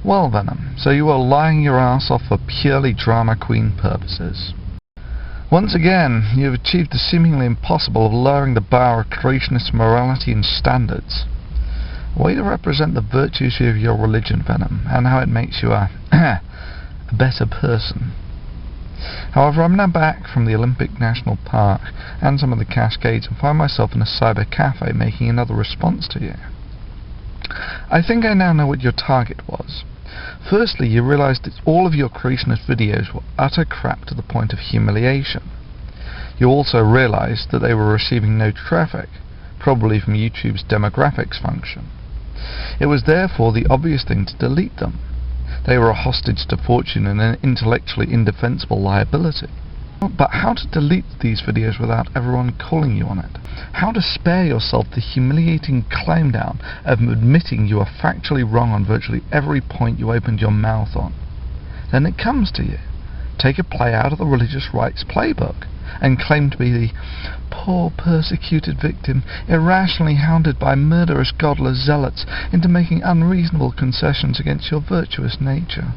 Well, Venom, so you are lying your ass off for purely drama queen purposes. Once again, you have achieved the seemingly impossible of lowering the bar of creationist morality and standards. A way to represent the virtues of your religion, Venom, and how it makes you a better person. However, I'm now back from the Olympic National Park and some of the Cascades and find myself in a cyber cafe making another response to you. I think I now know what your target was. Firstly, you realised that all of your creationist videos were utter crap to the point of humiliation. You also realised that they were receiving no traffic, probably from YouTube's demographics function. It was therefore the obvious thing to delete them. They were a hostage to fortune and an intellectually indefensible liability. But how to delete these videos without everyone calling you on it? How to spare yourself the humiliating climb down of admitting you are factually wrong on virtually every point you opened your mouth on? Then it comes to you. Take a play out of the religious rights playbook and claim to be the poor persecuted victim irrationally hounded by murderous godless zealots into making unreasonable concessions against your virtuous nature.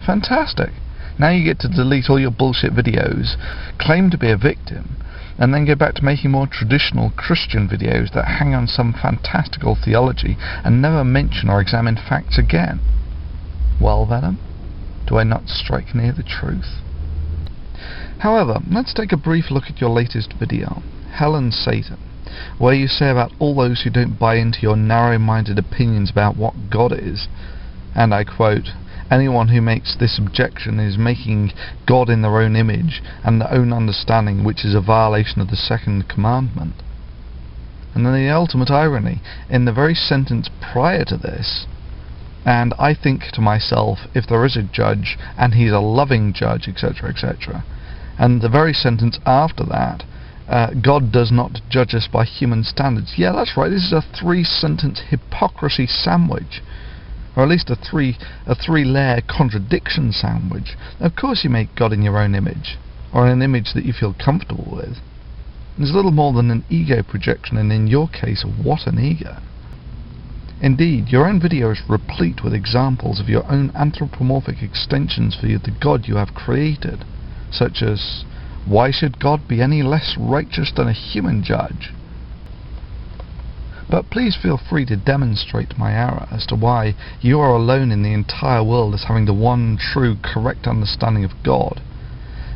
Fantastic! Now you get to delete all your bullshit videos, claim to be a victim, and then go back to making more traditional Christian videos that hang on some fantastical theology and never mention or examine facts again. Well, Venom, do I not strike near the truth? However, let's take a brief look at your latest video, Hell and Satan, where you say about all those who don't buy into your narrow-minded opinions about what God is, and I quote, "Anyone who makes this objection is making God in their own image and their own understanding, which is a violation of the second commandment." And then the ultimate irony, in the very sentence prior to this, and I think to myself, if there is a judge, and he's a loving judge, etc., etc., and the very sentence after that, God does not judge us by human standards. Yeah, that's right, this is a three-sentence hypocrisy sandwich. Or at least a three-layer contradiction sandwich. Of course you make God in your own image, or an image that you feel comfortable with. There's little more than an ego projection, and in your case, what an ego. Indeed, your own video is replete with examples of your own anthropomorphic extensions for the God you have created, such as, why should God be any less righteous than a human judge? But please feel free to demonstrate my error as to why you are alone in the entire world as having the one true correct understanding of God,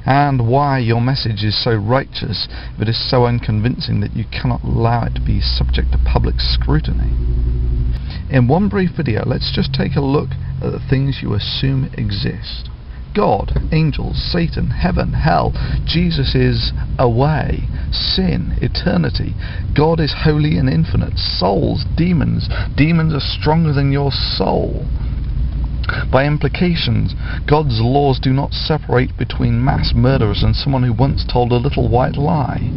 and why your message is so righteous but is so unconvincing that you cannot allow it to be subject to public scrutiny. In one brief video, let's just take a look at the things you assume exist. God, angels, Satan, heaven, hell, Jesus is away, sin, eternity, God is holy and infinite, souls, demons are stronger than your soul. By implications, God's laws do not separate between mass murderers and someone who once told a little white lie.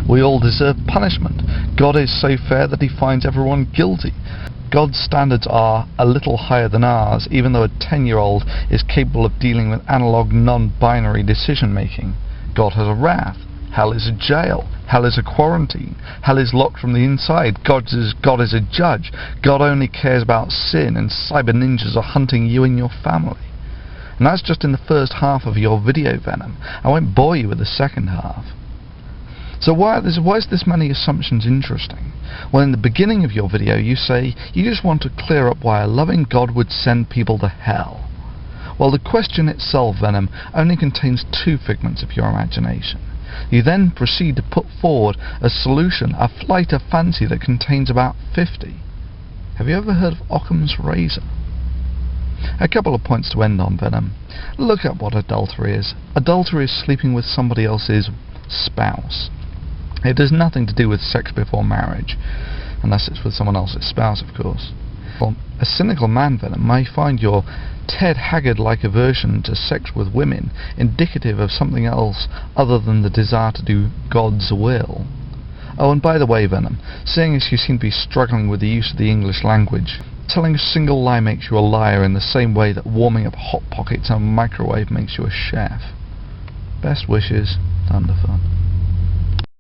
We all deserve punishment. God is so fair that he finds everyone guilty. God's standards are a little higher than ours, even though a 10-year-old is capable of dealing with analog non-binary decision-making. God has a wrath. Hell is a jail. Hell is a quarantine. Hell is locked from the inside. God is a judge. God only cares about sin, and cyber ninjas are hunting you and your family. And that's just in the first half of your video, Venom. I won't bore you with the second half. So why is this many assumptions interesting? Well, in the beginning of your video you say you just want to clear up why a loving God would send people to hell. Well, the question itself, Venom, only contains two figments of your imagination. You then proceed to put forward a solution, a flight of fancy that contains about 50. Have you ever heard of Occam's razor? A couple of points to end on, Venom. Look up what adultery is. Adultery is sleeping with somebody else's spouse. It has nothing to do with sex before marriage, unless it's with someone else's spouse, of course. Well, a cynical man, Venom, may find your Ted Haggard-like aversion to sex with women indicative of something else other than the desire to do God's will. Oh, and by the way, Venom, seeing as you seem to be struggling with the use of the English language, telling a single lie makes you a liar in the same way that warming up Hot Pockets in a microwave makes you a chef. Best wishes, Thunderfun.